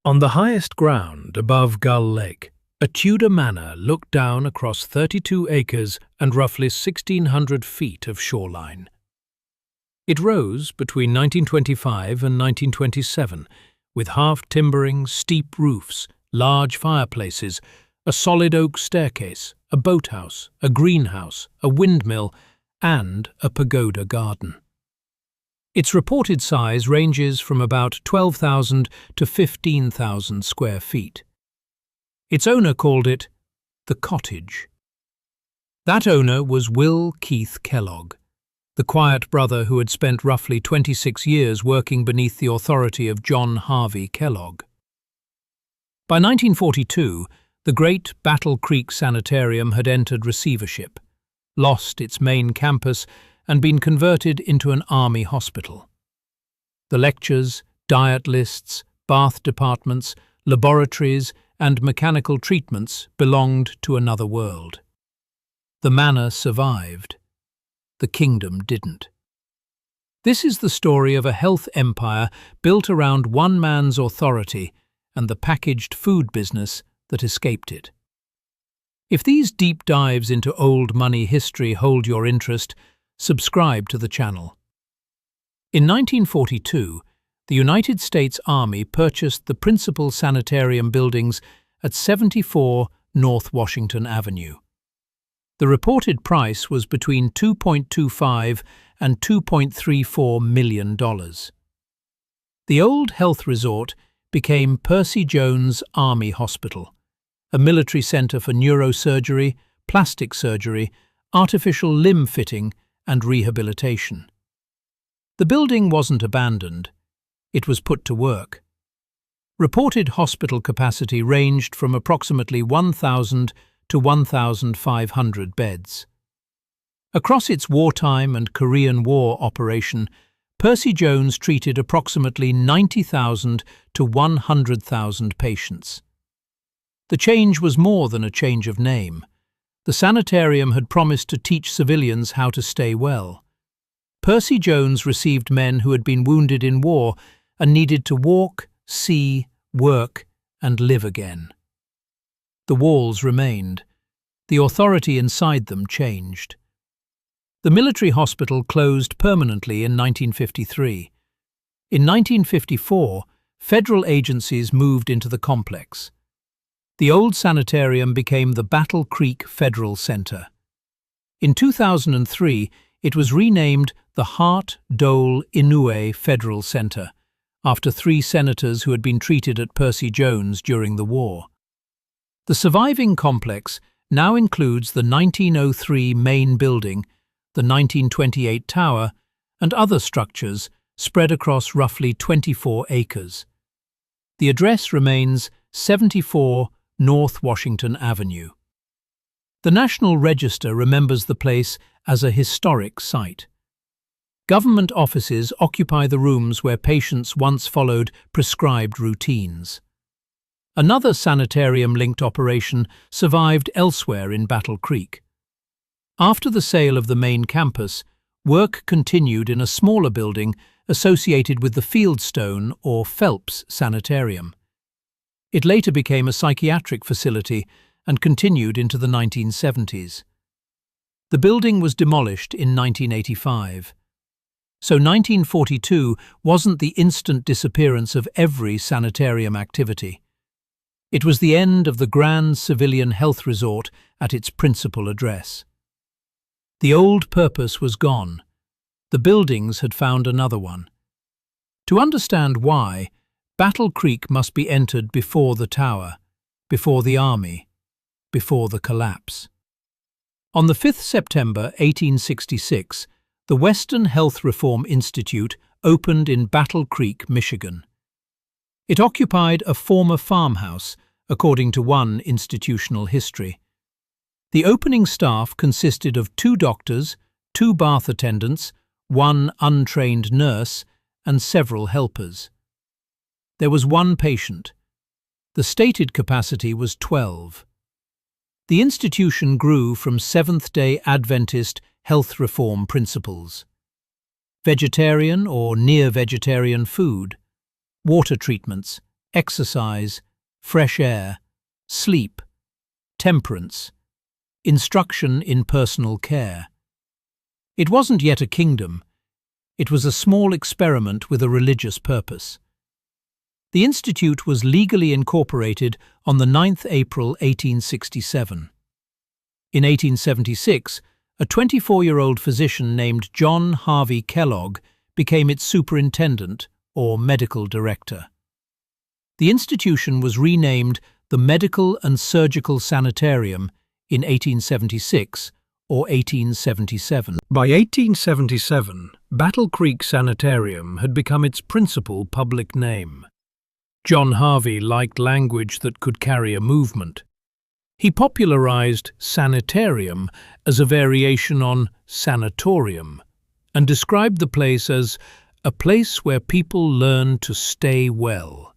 On the highest ground above Gull Lake, a Tudor manor looked down across 32 acres and roughly 1,600 feet of shoreline. It rose between 1925 and 1927, with half-timbering, steep roofs, large fireplaces, a solid oak staircase, a boathouse, a greenhouse, a windmill, and a pagoda garden. Its reported size ranges from about 12,000 to 15,000 square feet. Its owner called it the cottage. That owner was Will Keith Kellogg, the quiet brother who had spent roughly 26 years working beneath the authority of John Harvey Kellogg. By 1942, the great Battle Creek Sanitarium had entered receivership, lost its main campus, and been converted into an army hospital. The lectures, diet lists, bath departments, laboratories, and mechanical treatments belonged to another world. The manor survived. The kingdom didn't. This is the story of a health empire built around one man's authority and the packaged food business that escaped it. If these deep dives into old money history hold your interest, subscribe to the channel. In 1942, the United States Army purchased the principal sanitarium buildings at 74 North Washington Avenue. The reported price was between $2.25 and $2.34 million. The old health resort became Percy Jones Army Hospital, a military center for neurosurgery, plastic surgery, artificial limb fitting, and rehabilitation. The building wasn't abandoned. It was put to work. Reported hospital capacity ranged from approximately 1,000 to 1,500 beds. Across its wartime and Korean War operation, Percy Jones treated approximately 90,000 to 100,000 patients. The change was more than a change of name. The sanitarium had promised to teach civilians how to stay well. Percy Jones received men who had been wounded in war and needed to walk, see, work, and live again. The walls remained. The authority inside them changed. The military hospital closed permanently in 1953. In 1954, federal agencies moved into the complex. The old sanitarium became the Battle Creek Federal Center. In 2003, it was renamed the Hart-Dole-Inouye Federal Center, after 3 senators who had been treated at Percy Jones during the war. The surviving complex now includes the 1903 main building, the 1928 tower, and other structures spread across roughly 24 acres. The address remains 74 North Washington Avenue. The National Register remembers the place as a historic site. Government offices occupy the rooms where patients once followed prescribed routines. Another sanitarium-linked operation survived elsewhere in Battle Creek. After the sale of the main campus, work continued in a smaller building associated with the Fieldstone or Phelps Sanitarium. It later became a psychiatric facility and continued into the 1970s. The building was demolished in 1985. So 1942 wasn't the instant disappearance of every sanitarium activity. It was the end of the grand civilian health resort at its principal address. The old purpose was gone. The buildings had found another one. To understand why, Battle Creek must be entered before the tower, before the army, before the collapse. On the 5th September 1866, the Western Health Reform Institute opened in Battle Creek, Michigan. It occupied a former farmhouse, according to one institutional history. The opening staff consisted of 2 doctors, 2 bath attendants, 1 untrained nurse, and several helpers. There was 1 patient. The stated capacity was 12. The institution grew from Seventh-day Adventist health reform principles. Vegetarian or near-vegetarian food, water treatments, exercise, fresh air, sleep, temperance, instruction in personal care. It wasn't yet a kingdom. It was a small experiment with a religious purpose. The institute was legally incorporated on the 9th April 1867. In 1876, a 24-year-old physician named John Harvey Kellogg became its superintendent or medical director. The institution was renamed the Medical and Surgical Sanitarium in 1876 or 1877. By 1877, Battle Creek Sanitarium had become its principal public name. John Harvey liked language that could carry a movement. He popularized sanitarium as a variation on sanatorium and described the place as a place where people learn to stay well.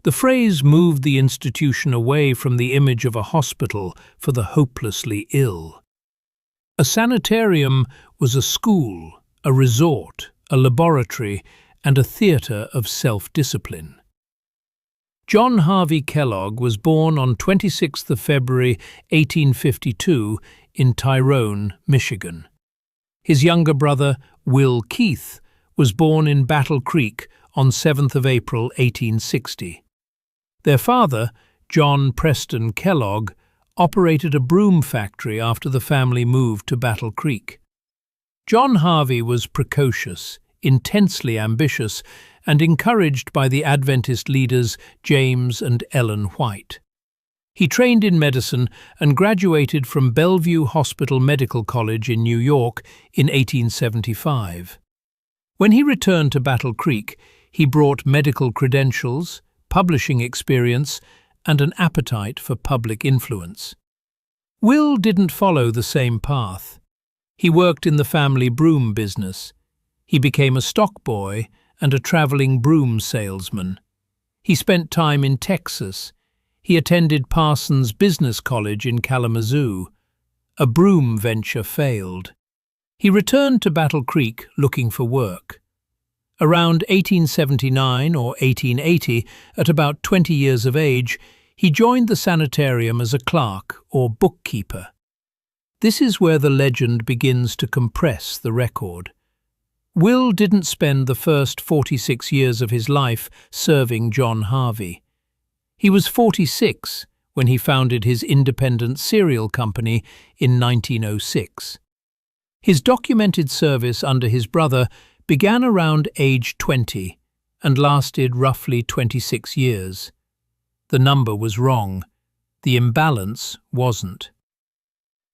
The phrase moved the institution away from the image of a hospital for the hopelessly ill. A sanitarium was a school, a resort, a laboratory, and a theatre of self-discipline. John Harvey Kellogg was born on 26th of February 1852 in Tyrone, Michigan. His younger brother, Will Keith, was born in Battle Creek on 7th of April 1860. Their father, John Preston Kellogg, operated a broom factory after the family moved to Battle Creek. John Harvey was precocious, intensely ambitious, and encouraged by the Adventist leaders James and Ellen White. He trained in medicine and graduated from Bellevue Hospital Medical College in New York in 1875. When he returned to Battle Creek, he brought medical credentials, publishing experience, and an appetite for public influence. Will didn't follow the same path. He worked in the family broom business. He became a stock boy and a traveling broom salesman. He spent time in Texas. He attended Parsons Business College in Kalamazoo. A broom venture failed. He returned to Battle Creek looking for work. Around 1879 or 1880, at about 20 years of age, he joined the sanitarium as a clerk or bookkeeper. This is where the legend begins to compress the record. Will didn't spend the first 46 years of his life serving John Harvey. He was 46 when he founded his independent cereal company in 1906. His documented service under his brother began around age 20 and lasted roughly 26 years. The number was wrong. The imbalance wasn't.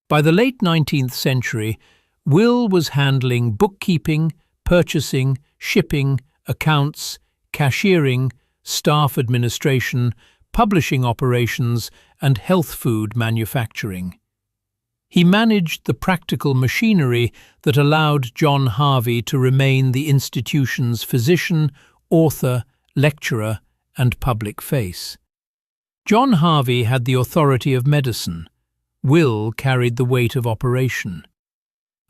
By the late 19th century, Will was handling bookkeeping, purchasing, shipping, accounts, cashiering, staff administration, publishing operations, and health food manufacturing. He managed the practical machinery that allowed John Harvey to remain the institution's physician, author, lecturer, and public face. John Harvey had the authority of medicine. Will carried the weight of operation.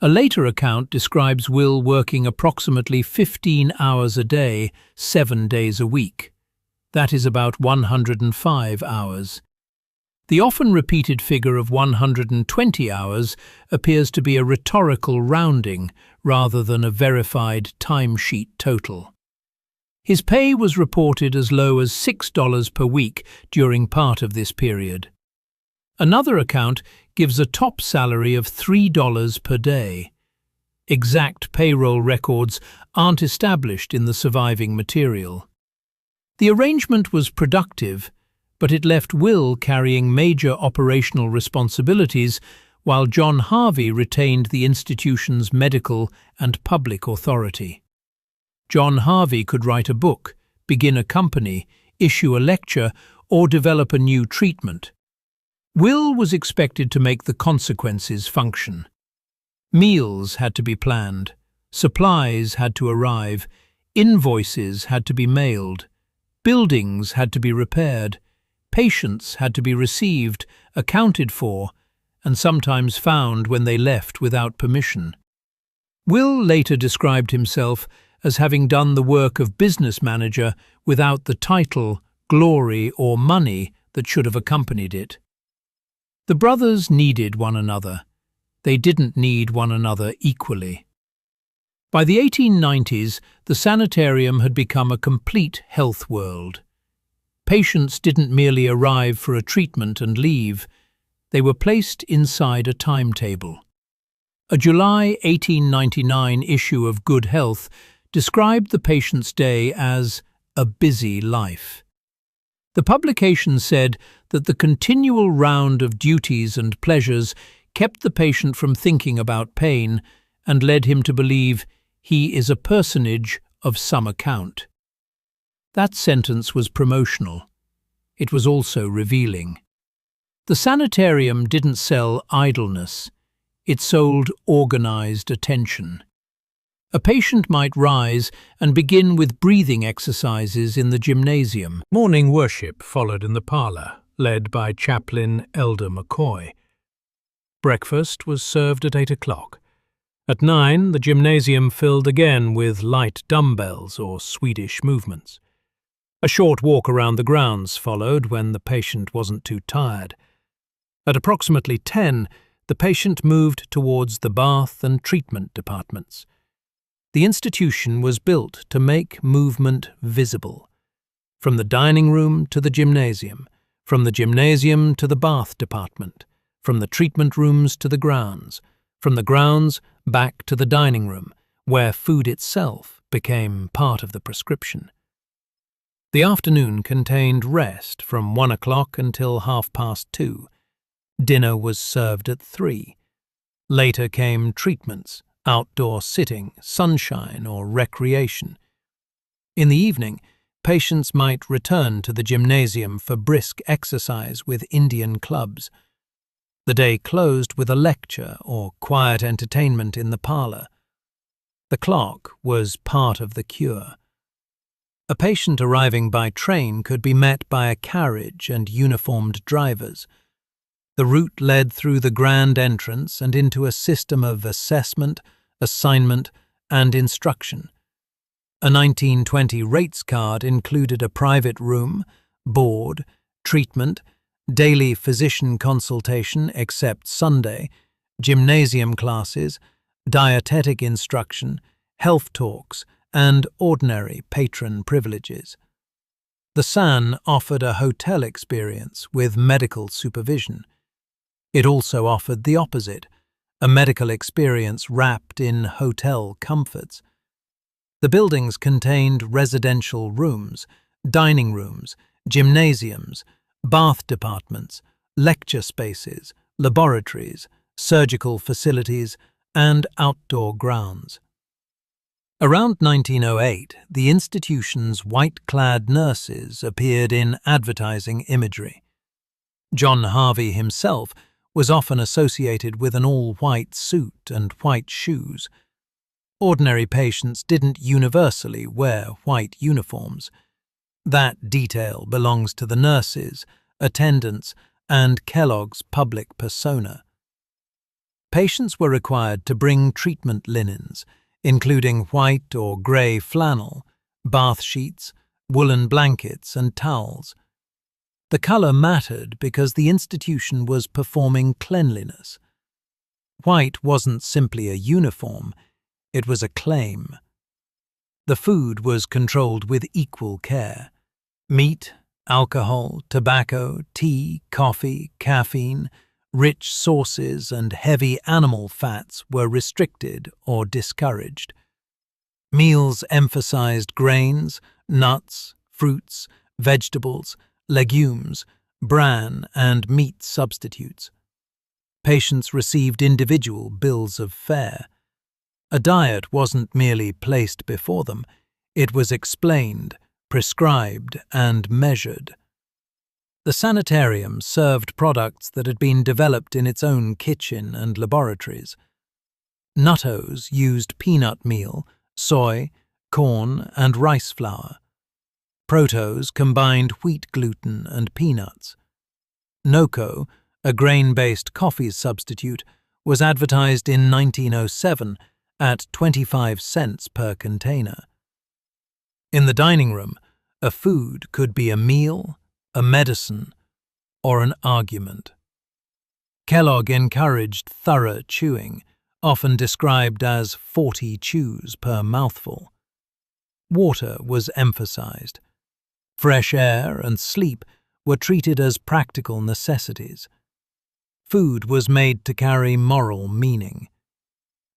A later account describes Will working approximately 15 hours a day, 7 days a week. That is about 105 hours. The often repeated figure of 120 hours appears to be a rhetorical rounding rather than a verified timesheet total. His pay was reported as low as $6 per week during part of this period. Another account gives a top salary of $3 per day. Exact payroll records aren't established in the surviving material. The arrangement was productive, but it left Will carrying major operational responsibilities while John Harvey retained the institution's medical and public authority. John Harvey could write a book, begin a company, issue a lecture, or develop a new treatment. Will was expected to make the consequences function. Meals had to be planned, supplies had to arrive, invoices had to be mailed, buildings had to be repaired, patients had to be received, accounted for, and sometimes found when they left without permission. Will later described himself as having done the work of business manager without the title, glory or money that should have accompanied it. The brothers needed one another. They didn't need one another equally. By the 1890s, the sanitarium had become a complete health world. Patients didn't merely arrive for a treatment and leave. They were placed inside a timetable. A July 1899 issue of Good Health described the patient's day as a busy life. The publication said that the continual round of duties and pleasures kept the patient from thinking about pain and led him to believe he is a personage of some account. That sentence was promotional. It was also revealing. The sanitarium didn't sell idleness. It sold organized attention. A patient might rise and begin with breathing exercises in the gymnasium. Morning worship followed in the parlour, led by Chaplain Elder McCoy. Breakfast was served at 8 o'clock. At 9, the gymnasium filled again with light dumbbells or Swedish movements. A short walk around the grounds followed when the patient wasn't too tired. At approximately 10, the patient moved towards the bath and treatment departments. The institution was built to make movement visible. From the dining room to the gymnasium, from the gymnasium to the bath department, from the treatment rooms to the grounds, from the grounds back to the dining room, where food itself became part of the prescription. The afternoon contained rest from 1 o'clock until 2:30. Dinner was served at 3. Later came treatments, outdoor sitting, sunshine, or recreation. In the evening, patients might return to the gymnasium for brisk exercise with Indian clubs. The day closed with a lecture or quiet entertainment in the parlour. The clock was part of the cure. A patient arriving by train could be met by a carriage and uniformed drivers. The route led through the grand entrance and into a system of assessment, assignment, and instruction. A 1920 rates card included a private room, board, treatment, daily physician consultation except Sunday, gymnasium classes, dietetic instruction, health talks, and ordinary patron privileges. The SAN offered a hotel experience with medical supervision. It also offered the opposite, a medical experience wrapped in hotel comforts. The buildings contained residential rooms, dining rooms, gymnasiums, bath departments, lecture spaces, laboratories, surgical facilities, and outdoor grounds. Around 1908, the institution's white-clad nurses appeared in advertising imagery. John Harvey himself was often associated with an all-white suit and white shoes. Ordinary patients didn't universally wear white uniforms. That detail belongs to the nurses, attendants, and Kellogg's public persona. Patients were required to bring treatment linens, including white or grey flannel, bath sheets, woolen blankets, and towels. The colour mattered because the institution was performing cleanliness. White wasn't simply a uniform, it was a claim. The food was controlled with equal care. Meat, alcohol, tobacco, tea, coffee, caffeine, rich sauces, and heavy animal fats were restricted or discouraged. Meals emphasized grains, nuts, fruits, vegetables, legumes, bran, and meat substitutes. Patients received individual bills of fare. A diet wasn't merely placed before them, it was explained, prescribed, and measured. The sanitarium served products that had been developed in its own kitchen and laboratories. Nuttos used peanut meal, soy, corn, and rice flour. Protos combined wheat gluten and peanuts. Noco, a grain-based coffee substitute, was advertised in 1907 at 25 cents per container. In the dining room, A food could be a meal, a medicine, or an argument. Kellogg encouraged thorough chewing, often described as 40 chews per mouthful. Water was emphasized. Fresh air and sleep were treated as practical necessities. Food was made to carry moral meaning.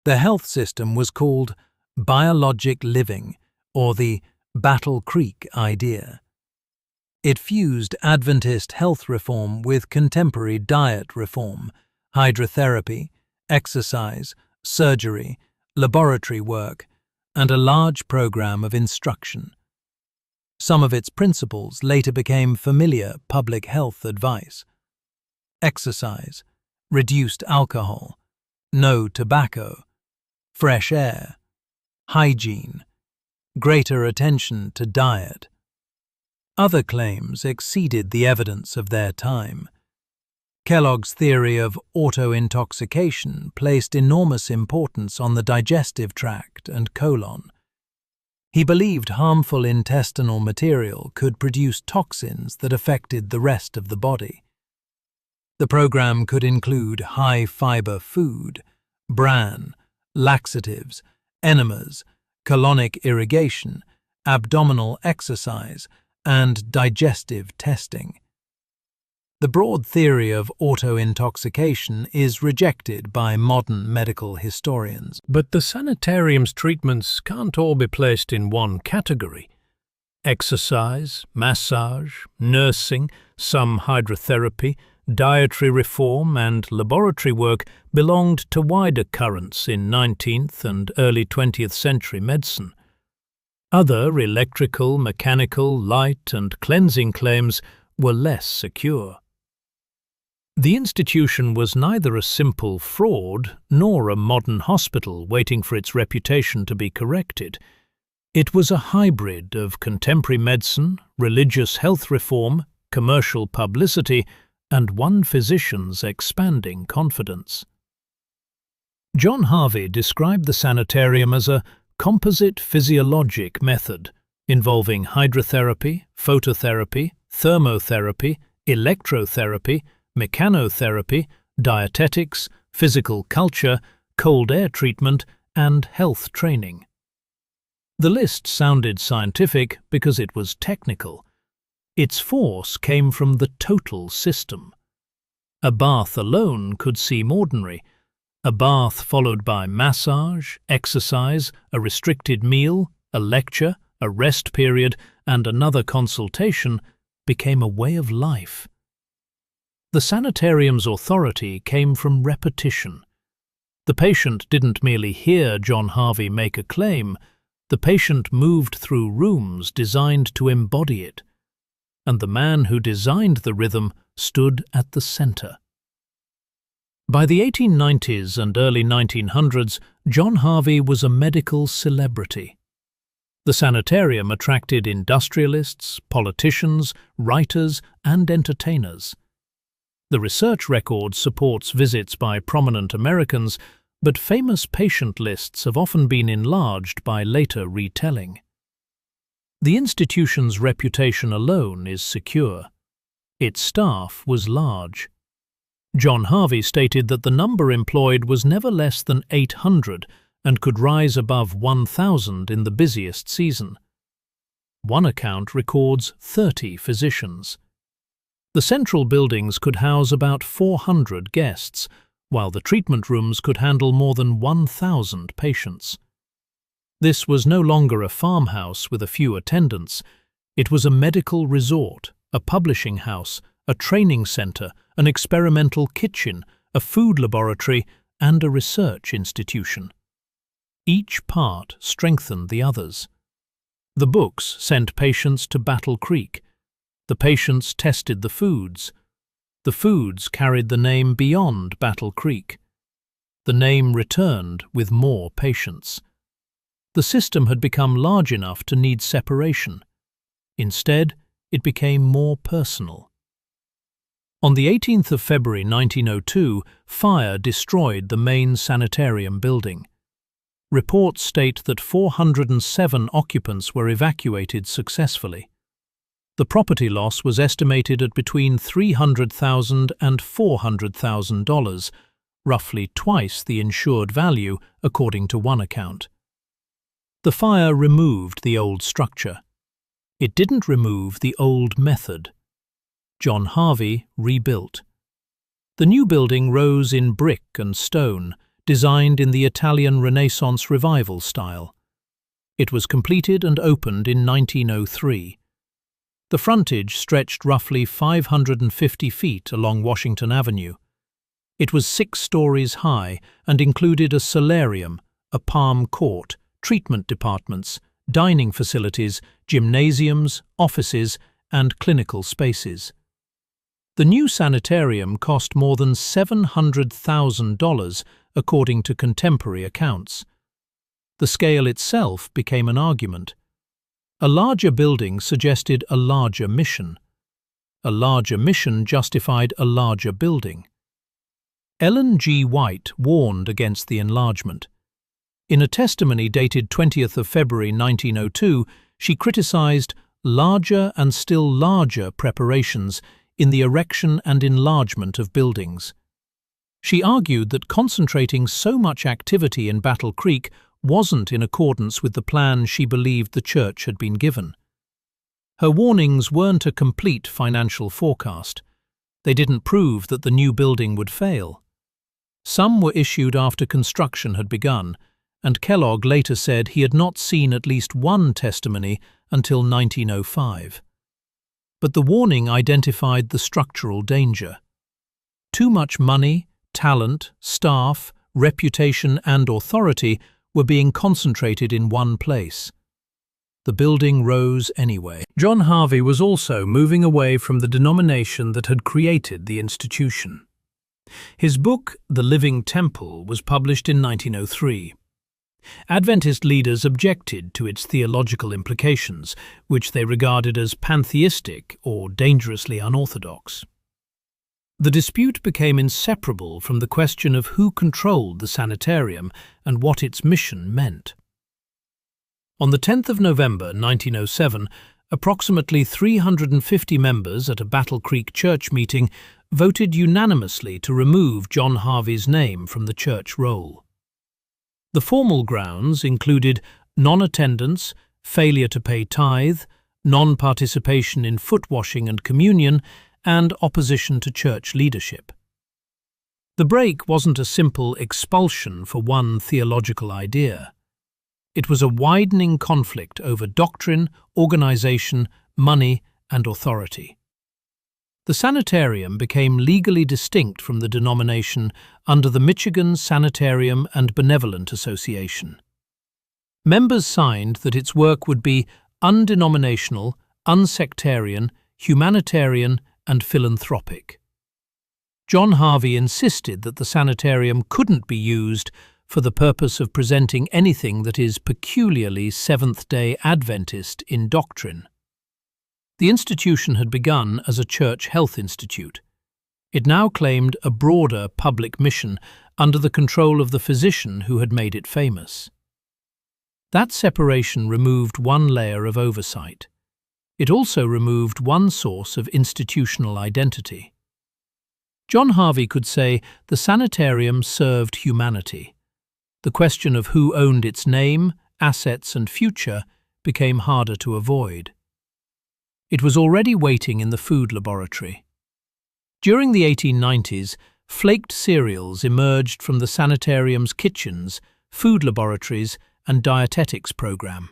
The health system was called biologic living, or the Battle Creek idea. It fused Adventist health reform with contemporary diet reform, hydrotherapy, exercise, surgery, laboratory work, and a large program of instruction. Some of its principles later became familiar public health advice. Exercise, reduced alcohol, no tobacco, fresh air, hygiene, greater attention to diet. Other claims exceeded the evidence of their time. Kellogg's theory of auto-intoxication placed enormous importance on the digestive tract and colon. He believed harmful intestinal material could produce toxins that affected the rest of the body. The program could include high-fiber food, bran, laxatives, enemas, colonic irrigation, abdominal exercise, and digestive testing. The broad theory of auto-intoxication is rejected by modern medical historians. But the sanitarium's treatments can't all be placed in one category. Exercise, massage, nursing, some hydrotherapy, dietary reform and laboratory work belonged to wider currents in 19th and early 20th century medicine. Other electrical, mechanical, light and cleansing claims were less secure. The institution was neither a simple fraud nor a modern hospital waiting for its reputation to be corrected. It was a hybrid of contemporary medicine, religious health reform, commercial publicity, and one physician's expanding confidence. John Harvey described the sanitarium as a composite physiologic method involving hydrotherapy, phototherapy, thermotherapy, electrotherapy, mechanotherapy, dietetics, physical culture, cold air treatment, and health training. The list sounded scientific because it was technical. Its force came from the total system. A bath alone could seem ordinary. A bath followed by massage, exercise, a restricted meal, a lecture, a rest period, and another consultation became a way of life. The sanitarium's authority came from repetition. The patient didn't merely hear John Harvey make a claim. The patient moved through rooms designed to embody it, and the man who designed the rhythm stood at the center. By the 1890s and early 1900s, John Harvey was a medical celebrity. The sanitarium attracted industrialists, politicians, writers, and entertainers. The research record supports visits by prominent Americans, but famous patient lists have often been enlarged by later retelling. The institution's reputation alone is secure. Its staff was large. John Harvey stated that the number employed was never less than 800 and could rise above 1,000 in the busiest season. One account records 30 physicians. The central buildings could house about 400 guests, while the treatment rooms could handle more than 1,000 patients. This was no longer a farmhouse with a few attendants. It was a medical resort, a publishing house, a training center, an experimental kitchen, a food laboratory, and a research institution. Each part strengthened the others. The books sent patients to Battle Creek. The patients tested the foods. The foods carried the name beyond Battle Creek. The name returned with more patients. The system had become large enough to need separation. Instead, it became more personal. On the 18th of February 1902, fire destroyed the main sanitarium building. Reports state that 407 occupants were evacuated successfully. The property loss was estimated at between $300,000 and $400,000, roughly twice the insured value, according to one account. The fire removed the old structure. It didn't remove the old method. John Harvey rebuilt. The new building rose in brick and stone, designed in the Italian Renaissance Revival style. It was completed and opened in 1903. The frontage stretched roughly 550 feet along Washington Avenue. It was 6 stories high and included a solarium, a palm court, treatment departments, dining facilities, gymnasiums, offices, and clinical spaces. The new sanitarium cost more than $700,000, according to contemporary accounts. The scale itself became an argument. A larger building suggested a larger mission. A larger mission justified a larger building. Ellen G. White warned against the enlargement. In a testimony dated 20th of February 1902, she criticized larger and still larger preparations in the erection and enlargement of buildings. She argued that concentrating so much activity in Battle Creek wasn't in accordance with the plan she believed the church had been given. Her warnings weren't a complete financial forecast. They didn't prove that the new building would fail. Some were issued after construction had begun, and Kellogg later said he had not seen at least one testimony until 1905. But the warning identified the structural danger. Too much money, talent, staff, reputation, and authority were being concentrated in one place. The building rose anyway. John Harvey was also moving away from the denomination that had created the institution. His book, The Living Temple, was published in 1903. Adventist leaders objected to its theological implications, which they regarded as pantheistic or dangerously unorthodox. The dispute became inseparable from the question of who controlled the sanitarium and what its mission meant. On the 10th of November 1907, approximately 350 members at a Battle Creek church meeting voted unanimously to remove John Harvey's name from the church roll. The formal grounds included non-attendance, failure to pay tithe, non-participation in foot washing and communion, and opposition to church leadership. The break wasn't a simple expulsion for one theological idea. It was a widening conflict over doctrine, organization, money, and authority. The sanitarium became legally distinct from the denomination under the Michigan Sanitarium and Benevolent Association. Members signed that its work would be undenominational, unsectarian, humanitarian, and philanthropic. John Harvey insisted that the sanitarium couldn't be used for the purpose of presenting anything that is peculiarly Seventh-day Adventist in doctrine. The institution had begun as a church health institute. It now claimed a broader public mission under the control of the physician who had made it famous. That separation removed one layer of oversight. It also removed one source of institutional identity. John Harvey could say the sanitarium served humanity. The question of who owned its name, assets, and future became harder to avoid. It was already waiting in the food laboratory. During the 1890s, flaked cereals emerged from the sanitarium's kitchens, food laboratories, and dietetics program.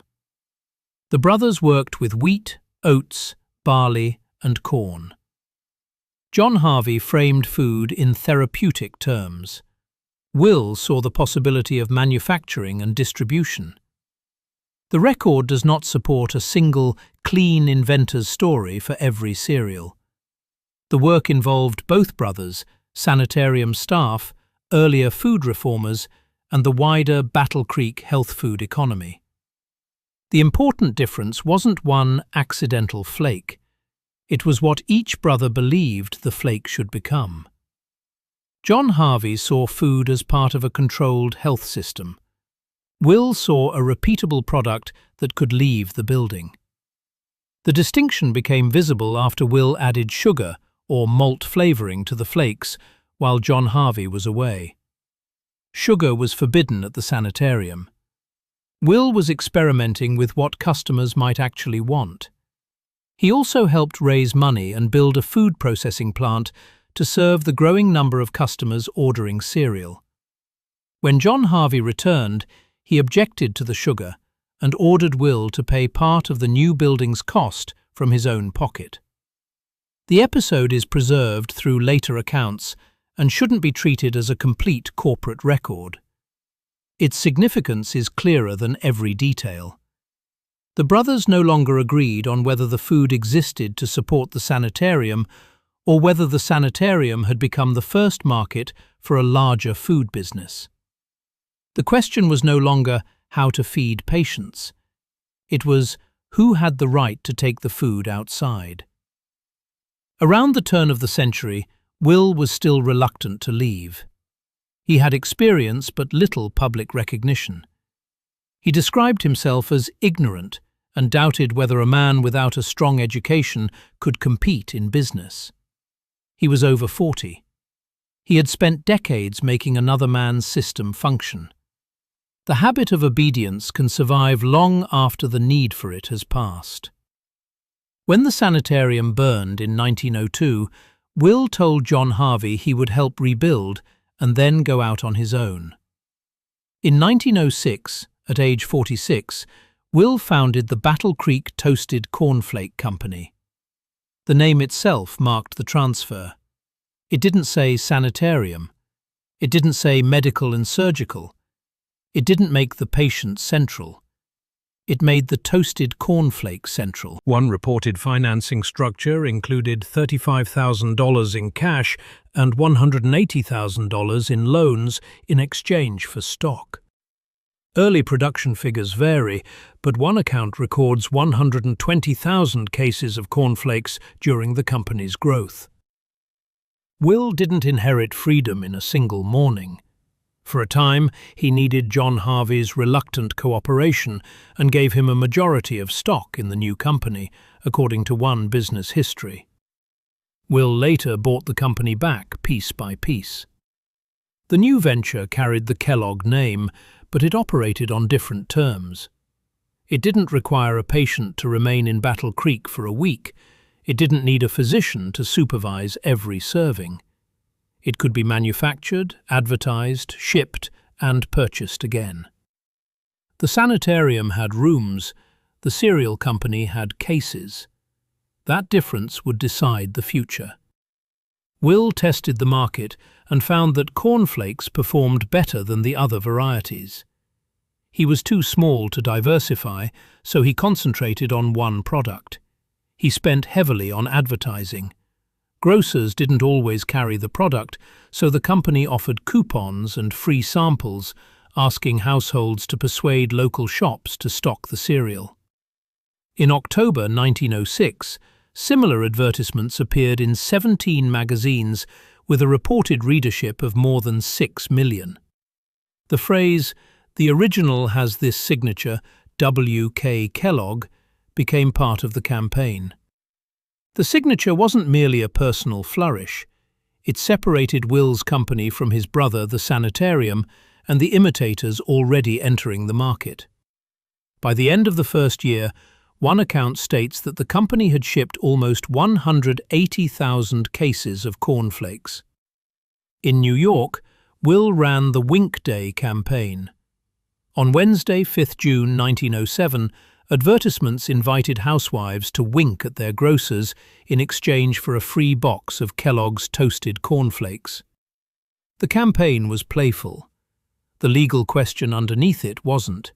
The brothers worked with wheat, oats, barley, and corn. John Harvey framed food in therapeutic terms. Will saw the possibility of manufacturing and distribution. The record does not support a single, clean inventor's story for every cereal. The work involved both brothers, sanitarium staff, earlier food reformers, and the wider Battle Creek health food economy. The important difference wasn't one accidental flake. It was what each brother believed the flake should become. John Harvey saw food as part of a controlled health system. Will saw a repeatable product that could leave the building. The distinction became visible after Will added sugar or malt flavouring to the flakes while John Harvey was away. Sugar was forbidden at the sanitarium. Will was experimenting with what customers might actually want. He also helped raise money and build a food processing plant to serve the growing number of customers ordering cereal. When John Harvey returned, he objected to the sugar and ordered Will to pay part of the new building's cost from his own pocket. The episode is preserved through later accounts and shouldn't be treated as a complete corporate record. Its significance is clearer than every detail. The brothers no longer agreed on whether the food existed to support the sanitarium or whether the sanitarium had become the first market for a larger food business. The question was no longer how to feed patients. It was who had the right to take the food outside. Around the turn of the century, Will was still reluctant to leave. He had experience but little public recognition. He described himself as ignorant and doubted whether a man without a strong education could compete in business. He was over 40. He had spent decades making another man's system function. The habit of obedience can survive long after the need for it has passed. When the sanitarium burned in 1902, Will told John Harvey he would help rebuild and then go out on his own. In 1906, at age 46, Will founded the Battle Creek Toasted Cornflake Company. The name itself marked the transfer. It didn't say sanitarium. It didn't say medical and surgical. It didn't make the patient central. It made the toasted cornflake central. One reported financing structure included $35,000 in cash and $180,000 in loans in exchange for stock. Early production figures vary, but one account records 120,000 cases of cornflakes during the company's growth. Will didn't inherit freedom in a single morning. For a time, he needed John Harvey's reluctant cooperation and gave him a majority of stock in the new company, according to one business history. Will later bought the company back piece by piece. The new venture carried the Kellogg name, but it operated on different terms. It didn't require a patient to remain in Battle Creek for a week. It didn't need a physician to supervise every serving. It could be manufactured, advertised, shipped, and purchased again. The sanitarium had rooms, the cereal company had cases. That difference would decide the future. Will tested the market and found that cornflakes performed better than the other varieties. He was too small to diversify, so he concentrated on one product. He spent heavily on advertising. Grocers didn't always carry the product, so the company offered coupons and free samples, asking households to persuade local shops to stock the cereal. In October 1906, similar advertisements appeared in 17 magazines with a reported readership of more than 6 million. The phrase, "The original has this signature, W.K. Kellogg," became part of the campaign. The signature wasn't merely a personal flourish. It separated Will's company from his brother, the sanitarium, and the imitators already entering the market. By the end of the first year, one account states that the company had shipped almost 180,000 cases of cornflakes. In New York, Will ran the Wink Day campaign. On Wednesday, 5th June 1907, advertisements invited housewives to wink at their grocers in exchange for a free box of Kellogg's toasted cornflakes. The campaign was playful. The legal question underneath it wasn't.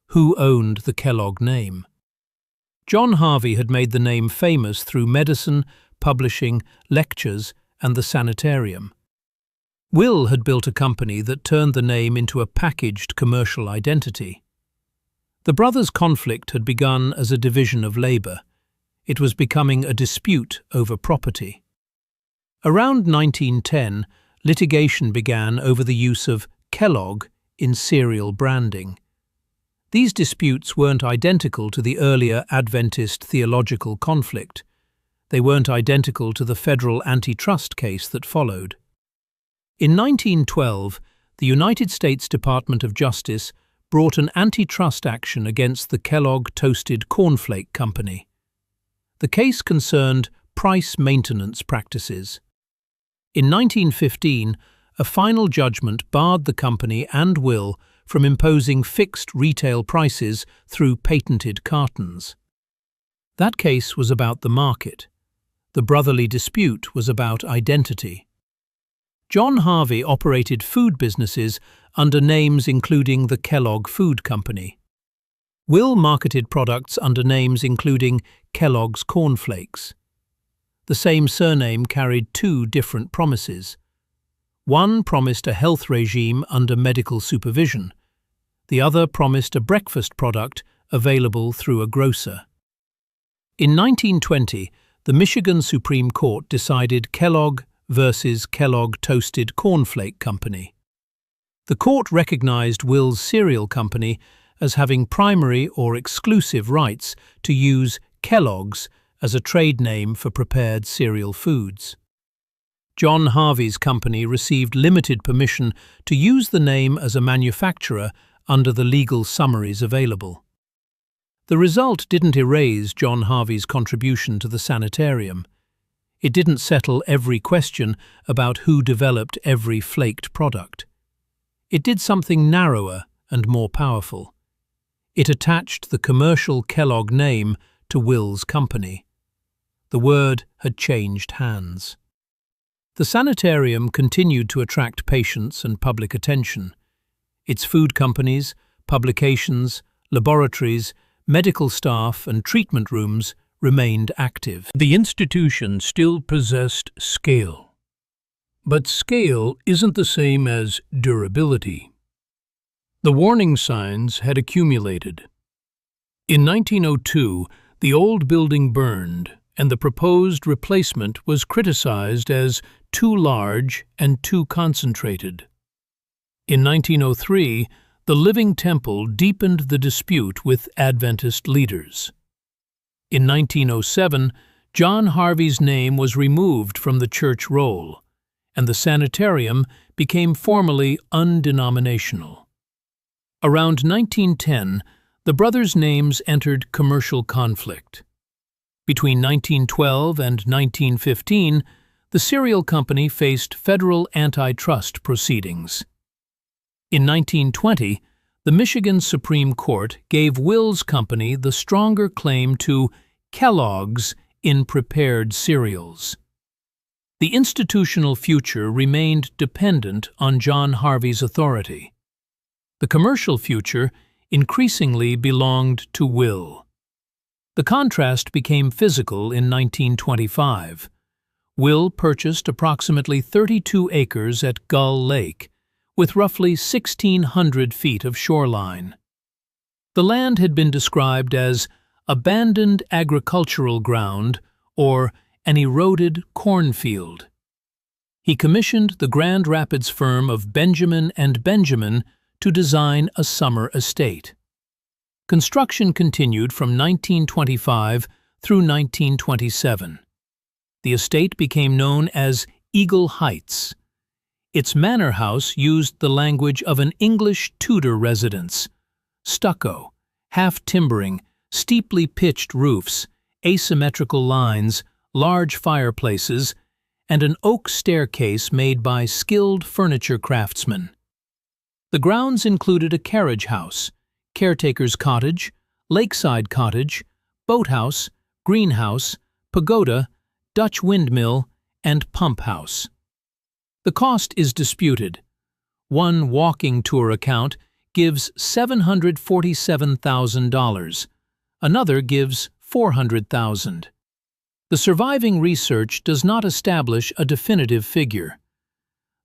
Who owned the Kellogg name? John Harvey had made the name famous through medicine, publishing, lectures, and the sanitarium. Will had built a company that turned the name into a packaged commercial identity. The brothers' conflict had begun as a division of labor. It was becoming a dispute over property. Around 1910, litigation began over the use of Kellogg in cereal branding. These disputes weren't identical to the earlier Adventist theological conflict. They weren't identical to the federal antitrust case that followed. In 1912, the United States Department of Justice brought an antitrust action against the Kellogg Toasted Cornflake Company. The case concerned price maintenance practices. In 1915, a final judgment barred the company and Will from imposing fixed retail prices through patented cartons. That case was about the market. The brotherly dispute was about identity. John Harvey operated food businesses under names including the Kellogg Food Company. Will marketed products under names including Kellogg's Cornflakes. The same surname carried two different promises. One promised a health regime under medical supervision. The other promised a breakfast product available through a grocer. In 1920, the Michigan Supreme Court decided Kellogg versus Kellogg Toasted Cornflake Company. The court recognized Will's cereal company as having primary or exclusive rights to use Kellogg's as a trade name for prepared cereal foods. John Harvey's company received limited permission to use the name as a manufacturer under the legal summaries available. The result didn't erase John Harvey's contribution to the sanitarium. It didn't settle every question about who developed every flaked product. It did something narrower and more powerful. It attached the commercial Kellogg name to Will's company. The word had changed hands. The sanitarium continued to attract patients and public attention. Its food companies, publications, laboratories, medical staff and treatment rooms remained active. The institution still possessed scale. But scale isn't the same as durability. The warning signs had accumulated. In 1902, the old building burned, and the proposed replacement was criticized as too large and too concentrated. In 1903, the Living Temple deepened the dispute with Adventist leaders. In 1907, John Harvey's name was removed from the church roll, and the sanitarium became formally undenominational. Around 1910, the brothers' names entered commercial conflict. Between 1912 and 1915, the cereal company faced federal antitrust proceedings. In 1920, the Michigan Supreme Court gave Will's company the stronger claim to Kellogg's in prepared cereals. The institutional future remained dependent on John Harvey's authority. The commercial future increasingly belonged to Will. The contrast became physical in 1925. Will purchased approximately 32 acres at Gull Lake, with roughly 1,600 feet of shoreline. The land had been described as abandoned agricultural ground or an eroded cornfield. He commissioned the Grand Rapids firm of Benjamin and Benjamin to design a summer estate. Construction continued from 1925 through 1927. The estate became known as Eagle Heights. Its manor house used the language of an English Tudor residence: stucco, half-timbering, steeply pitched roofs, asymmetrical lines, large fireplaces, and an oak staircase made by skilled furniture craftsmen. The grounds included a carriage house, caretaker's cottage, lakeside cottage, boathouse, greenhouse, pagoda, Dutch windmill, and pump house. The cost is disputed. One walking tour account gives $747,000. Another gives $400,000. The surviving research does not establish a definitive figure.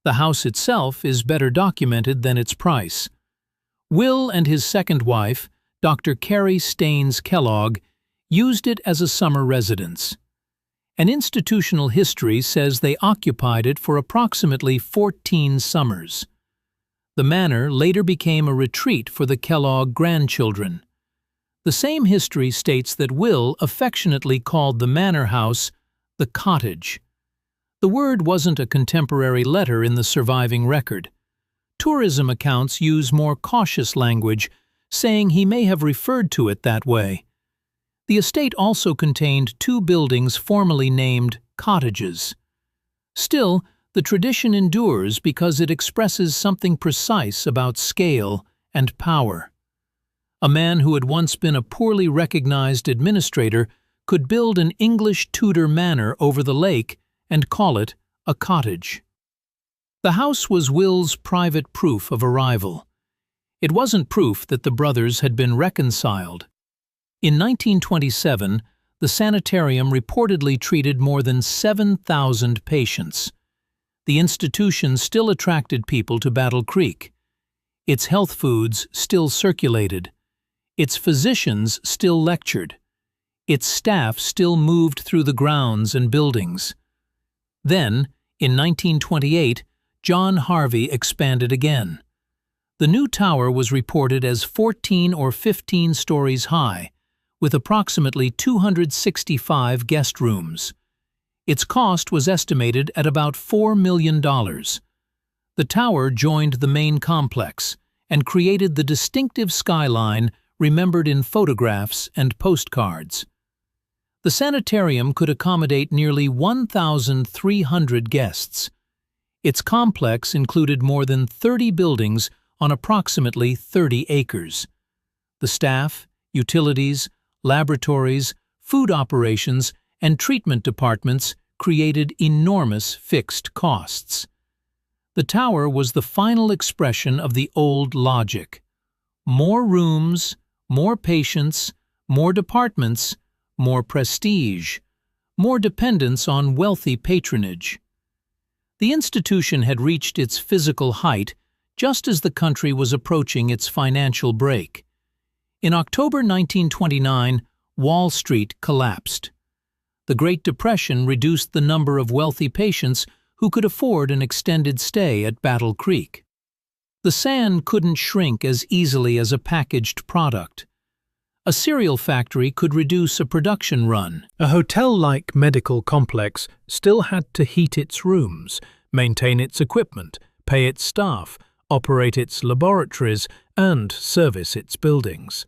The house itself is better documented than its price. Will and his second wife, Dr. Carrie Staines Kellogg, used it as a summer residence. An institutional history says they occupied it for approximately 14 summers. The manor later became a retreat for the Kellogg grandchildren. The same history states that Will affectionately called the manor house the cottage. The word wasn't a contemporary letter in the surviving record. Tourism accounts use more cautious language, saying he may have referred to it that way. The estate also contained 2 buildings formerly named cottages. Still, the tradition endures because it expresses something precise about scale and power. A man who had once been a poorly recognized administrator could build an English Tudor manor over the lake and call it a cottage. The house was Will's private proof of arrival. It wasn't proof that the brothers had been reconciled. In 1927, the sanitarium reportedly treated more than 7,000 patients. The institution still attracted people to Battle Creek. Its health foods still circulated. Its physicians still lectured. Its staff still moved through the grounds and buildings. Then, in 1928, John Harvey expanded again. The new tower was reported as 14 or 15 stories high, with approximately 265 guest rooms. Its cost was estimated at about $4 million. The tower joined the main complex and created the distinctive skyline remembered in photographs and postcards. The sanitarium could accommodate nearly 1,300 guests. Its complex included more than 30 buildings on approximately 30 acres. The staff, utilities, laboratories, food operations, and treatment departments created enormous fixed costs. The tower was the final expression of the old logic. More rooms, more patients, more departments, more prestige, more dependence on wealthy patronage. The institution had reached its physical height just as the country was approaching its financial break. In October 1929, Wall Street collapsed. The Great Depression reduced the number of wealthy patients who could afford an extended stay at Battle Creek. The sand couldn't shrink as easily as a packaged product. A cereal factory could reduce a production run. A hotel-like medical complex still had to heat its rooms, maintain its equipment, pay its staff, operate its laboratories, and service its buildings.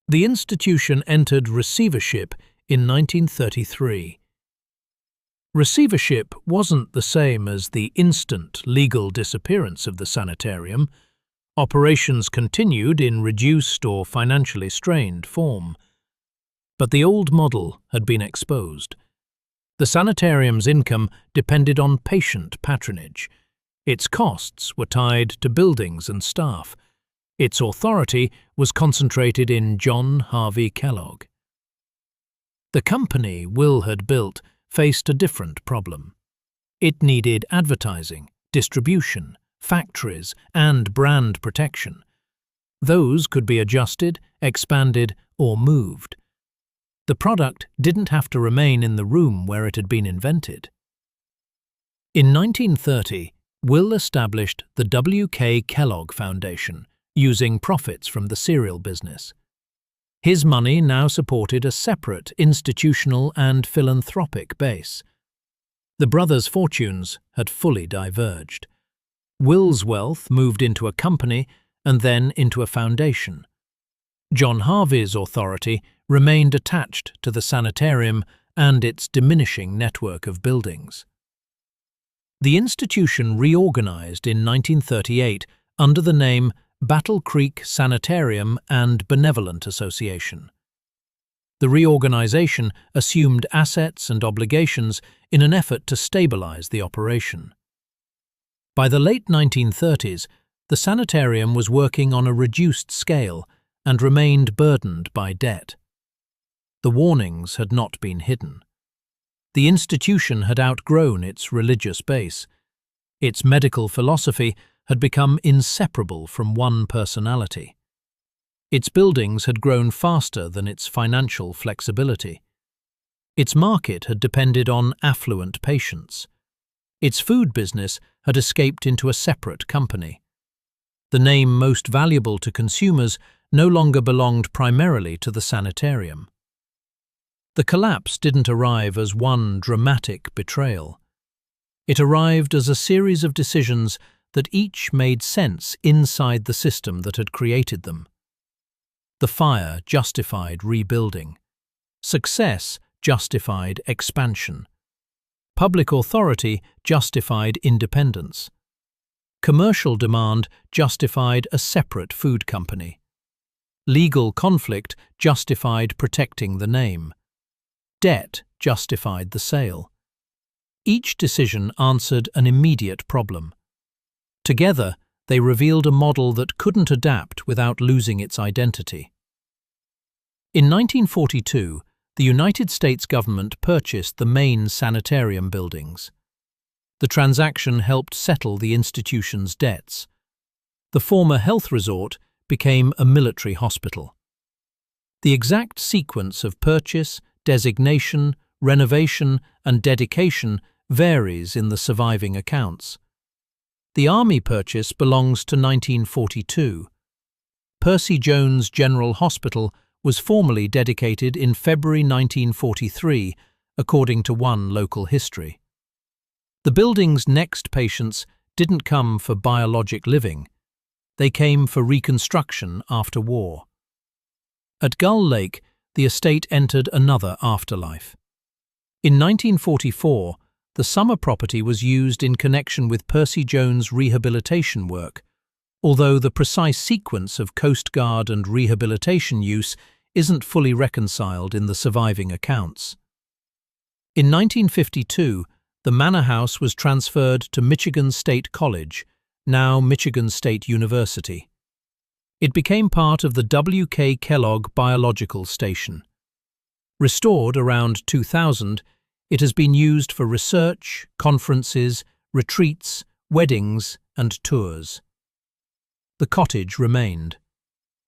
The institution entered receivership in 1933. Receivership wasn't the same as the instant legal disappearance of the sanitarium. Operations continued in reduced or financially strained form. But the old model had been exposed. The sanitarium's income depended on patient patronage. Its costs were tied to buildings and staff. Its authority was concentrated in John Harvey Kellogg. The company Will had built faced a different problem. It needed advertising, distribution, factories, and brand protection. Those could be adjusted, expanded, or moved. The product didn't have to remain in the room where it had been invented. In 1930, Will established the W.K. Kellogg Foundation, using profits from the cereal business. His money now supported a separate institutional and philanthropic base. The brothers' fortunes had fully diverged. Will's wealth moved into a company and then into a foundation. John Harvey's authority remained attached to the sanitarium and its diminishing network of buildings. The institution reorganized in 1938 under the name Battle Creek Sanitarium and Benevolent Association. The reorganization assumed assets and obligations in an effort to stabilize the operation. By the late 1930s, the sanitarium was working on a reduced scale and remained burdened by debt. The warnings had not been hidden. The institution had outgrown its religious base. Its medical philosophy had become inseparable from one personality. Its buildings had grown faster than its financial flexibility. Its market had depended on affluent patients. Its food business had escaped into a separate company. The name most valuable to consumers no longer belonged primarily to the sanitarium. The collapse didn't arrive as one dramatic betrayal. It arrived as a series of decisions that each made sense inside the system that had created them. The fire justified rebuilding. Success justified expansion. Public authority justified independence. Commercial demand justified a separate food company. Legal conflict justified protecting the name. Debt justified the sale. Each decision answered an immediate problem. Together, they revealed a model that couldn't adapt without losing its identity. In 1942, the United States government purchased the main sanitarium buildings. The transaction helped settle the institution's debts. The former health resort became a military hospital. The exact sequence of purchase, designation, renovation, and dedication varies in the surviving accounts. The Army purchase belongs to 1942. Percy Jones General Hospital was formally dedicated in February 1943, according to one local history. The building's next patients didn't come for biologic living. They came for reconstruction after war. At Gull Lake, the estate entered another afterlife. In 1944, the summer property was used in connection with Percy Jones' rehabilitation work, although the precise sequence of Coast Guard and rehabilitation use isn't fully reconciled in the surviving accounts. In 1952, the manor house was transferred to Michigan State College, now Michigan State University. It became part of the W.K. Kellogg Biological Station. Restored around 2000, it has been used for research, conferences, retreats, weddings, and tours. The cottage remained.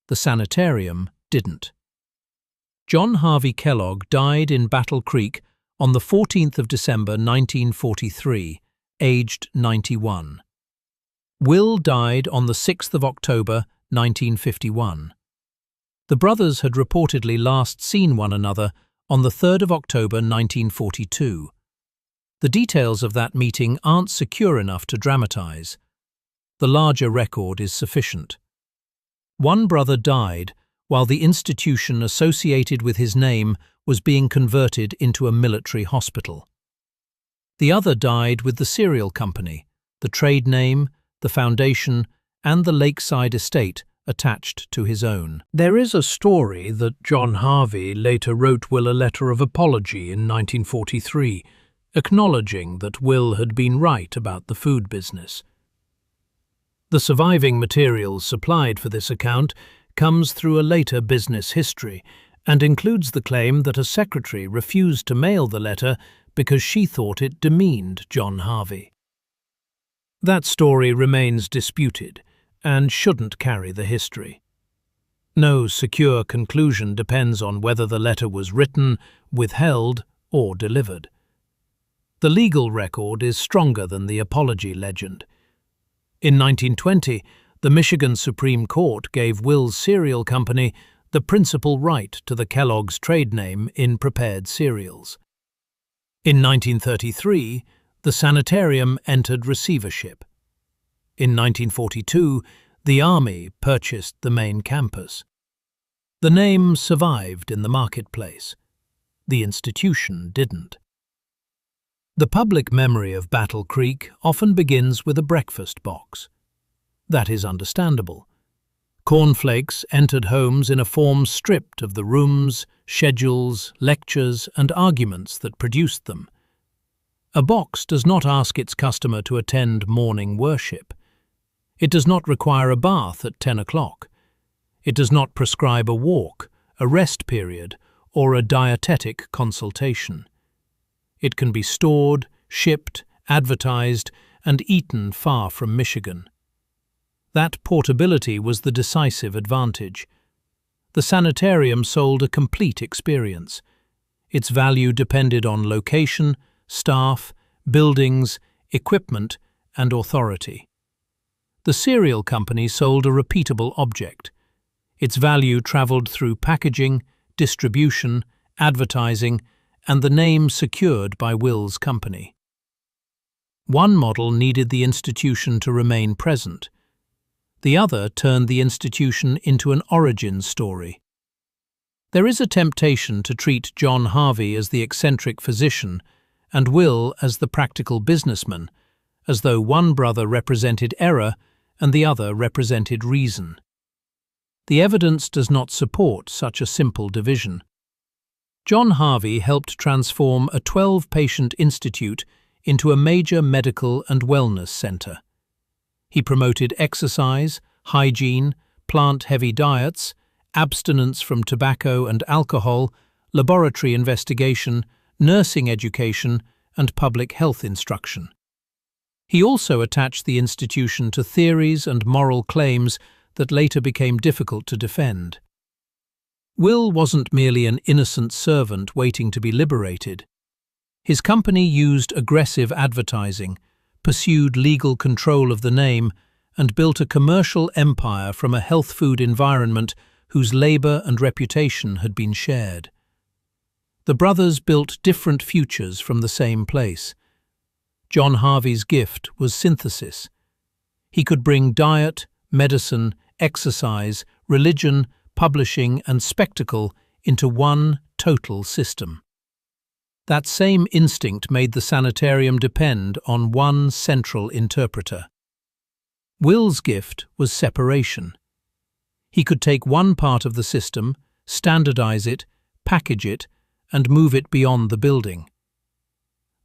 The sanitarium didn't. John Harvey Kellogg died in Battle Creek on the 14th of December 1943, aged 91. Will died on the 6th of October 1951. The brothers had reportedly last seen one another on the 3rd of October 1942. The details of that meeting aren't secure enough to dramatize. The larger record is sufficient. One brother died while the institution associated with his name was being converted into a military hospital. The other died with the cereal company, the trade name, the foundation, and the lakeside estate attached to his own. There is a story that John Harvey later wrote Will a letter of apology in 1943, acknowledging that Will had been right about the food business. The surviving material supplied for this account comes through a later business history and includes the claim that a secretary refused to mail the letter because she thought it demeaned John Harvey. That story remains disputed and shouldn't carry the history. No secure conclusion depends on whether the letter was written, withheld, or delivered. The legal record is stronger than the apology legend. In 1920, the Michigan Supreme Court gave Will's cereal company the principal right to the Kellogg's trade name in prepared cereals. In 1933, the sanitarium entered receivership. In 1942, the Army purchased the main campus. The name survived in the marketplace. The institution didn't. The public memory of Battle Creek often begins with a breakfast box. That is understandable. Cornflakes entered homes in a form stripped of the rooms, schedules, lectures, and arguments that produced them. A box does not ask its customer to attend morning worship. It does not require a bath at 10 o'clock. It does not prescribe a walk, a rest period, or a dietetic consultation. It can be stored, shipped, advertised, and eaten far from Michigan. That portability was the decisive advantage. The sanitarium sold a complete experience. Its value depended on location, staff, buildings, equipment, and authority. The cereal company sold a repeatable object. Its value travelled through packaging, distribution, advertising, and the name secured by Will's company. One model needed the institution to remain present. The other turned the institution into an origin story. There is a temptation to treat John Harvey as the eccentric physician and Will as the practical businessman, as though one brother represented error and the other represented reason. The evidence does not support such a simple division. John Harvey helped transform a 12-patient institute into a major medical and wellness centre. He promoted exercise, hygiene, plant-heavy diets, abstinence from tobacco and alcohol, laboratory investigation, nursing education, and public health instruction. He also attached the institution to theories and moral claims that later became difficult to defend. Will wasn't merely an innocent servant waiting to be liberated. His company used aggressive advertising, pursued legal control of the name, and built a commercial empire from a health food environment whose labour and reputation had been shared. The brothers built different futures from the same place. John Harvey's gift was synthesis. He could bring diet, medicine, exercise, religion, publishing, and spectacle into one total system. That same instinct made the sanitarium depend on one central interpreter. Will's gift was separation. He could take one part of the system, standardize it, package it, and move it beyond the building.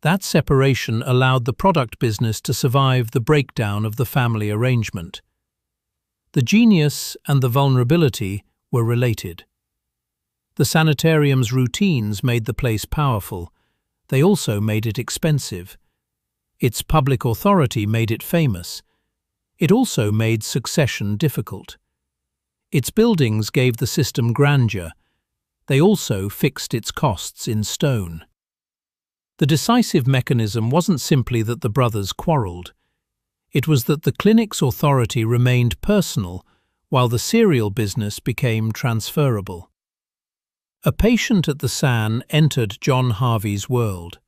That separation allowed the product business to survive the breakdown of the family arrangement. The genius and the vulnerability were related. The sanitarium's routines made the place powerful. They also made it expensive. Its public authority made it famous. It also made succession difficult. Its buildings gave the system grandeur. They also fixed its costs in stone. The decisive mechanism wasn't simply that the brothers quarrelled. It was that the clinic's authority remained personal while the cereal business became transferable. A patient at the San entered John Harvey's world.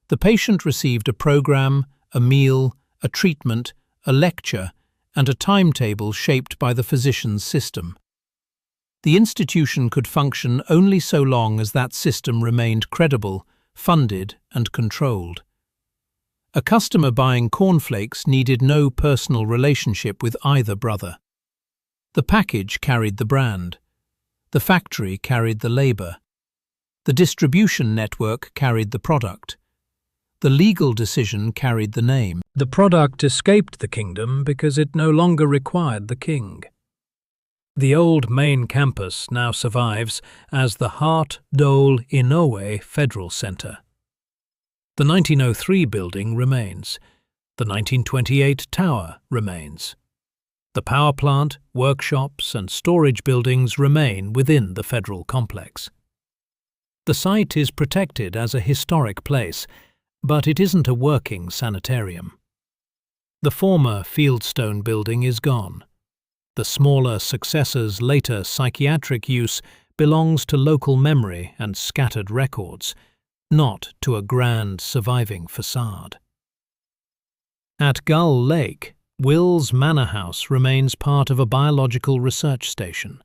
The patient received a program, a meal, a treatment, a lecture, and a timetable shaped by the physician's system. The institution could function only so long as that system remained credible, funded, and controlled. A customer buying cornflakes needed no personal relationship with either brother. The package carried the brand. The factory carried the labour. The distribution network carried the product. The legal decision carried the name. The product escaped the kingdom because it no longer required the king. The old main campus now survives as the Hart Dole Inoue Federal Center. The 1903 building remains. The 1928 tower remains. The power plant, workshops, and storage buildings remain within the federal complex. The site is protected as a historic place, but it isn't a working sanitarium. The former Fieldstone building is gone. The smaller successor's later psychiatric use belongs to local memory and scattered records, not to a grand surviving facade. At Gull Lake, Will's manor house remains part of a biological research station.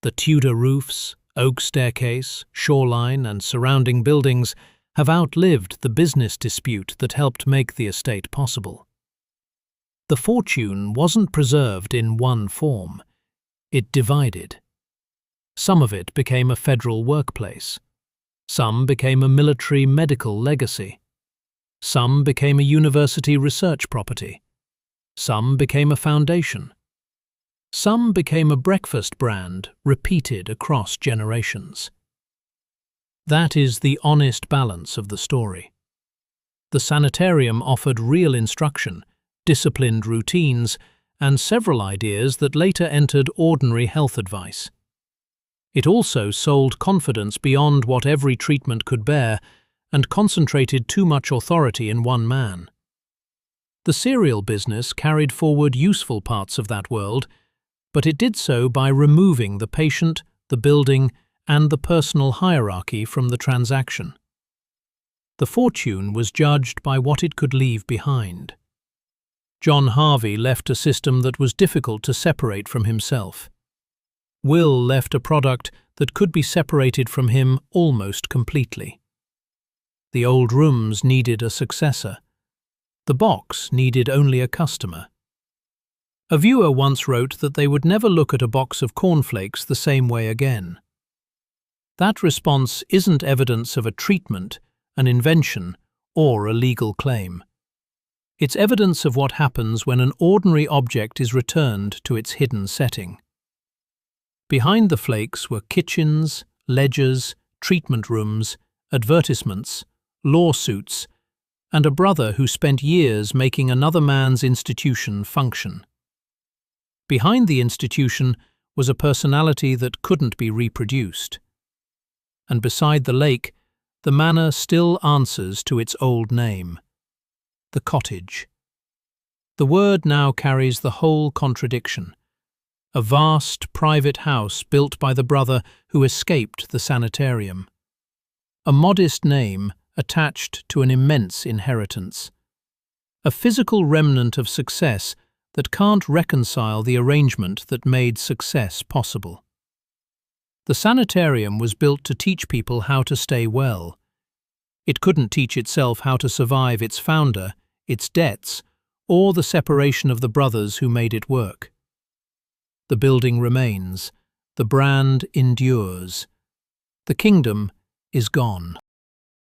The Tudor roofs, oak staircase, shoreline, and surrounding buildings have outlived the business dispute that helped make the estate possible. The fortune wasn't preserved in one form. It divided. Some of it became a federal workplace. Some became a military medical legacy. Some became a university research property. Some became a foundation. Some became a breakfast brand repeated across generations. That is the honest balance of the story. The sanitarium offered real instruction, disciplined routines, and several ideas that later entered ordinary health advice. It also sold confidence beyond what every treatment could bear and concentrated too much authority in one man. The cereal business carried forward useful parts of that world, but it did so by removing the patient, the building, and the personal hierarchy from the transaction. The fortune was judged by what it could leave behind. John Harvey left a system that was difficult to separate from himself. Will left a product that could be separated from him almost completely. The old rooms needed a successor. The box needed only a customer. A viewer once wrote that they would never look at a box of cornflakes the same way again. That response isn't evidence of a treatment, an invention, or a legal claim. It's evidence of what happens when an ordinary object is returned to its hidden setting. Behind the flakes were kitchens, ledgers, treatment rooms, advertisements, lawsuits, and a brother who spent years making another man's institution function. Behind the institution was a personality that couldn't be reproduced. And beside the lake, the manor still answers to its old name, the cottage. The word now carries the whole contradiction. A vast private house built by the brother who escaped the sanitarium. A modest name attached to an immense inheritance. A physical remnant of success that can't reconcile the arrangement that made success possible. The sanitarium was built to teach people how to stay well. It couldn't teach itself how to survive its founder, its debts, or the separation of the brothers who made it work. The building remains, the brand endures. The kingdom is gone.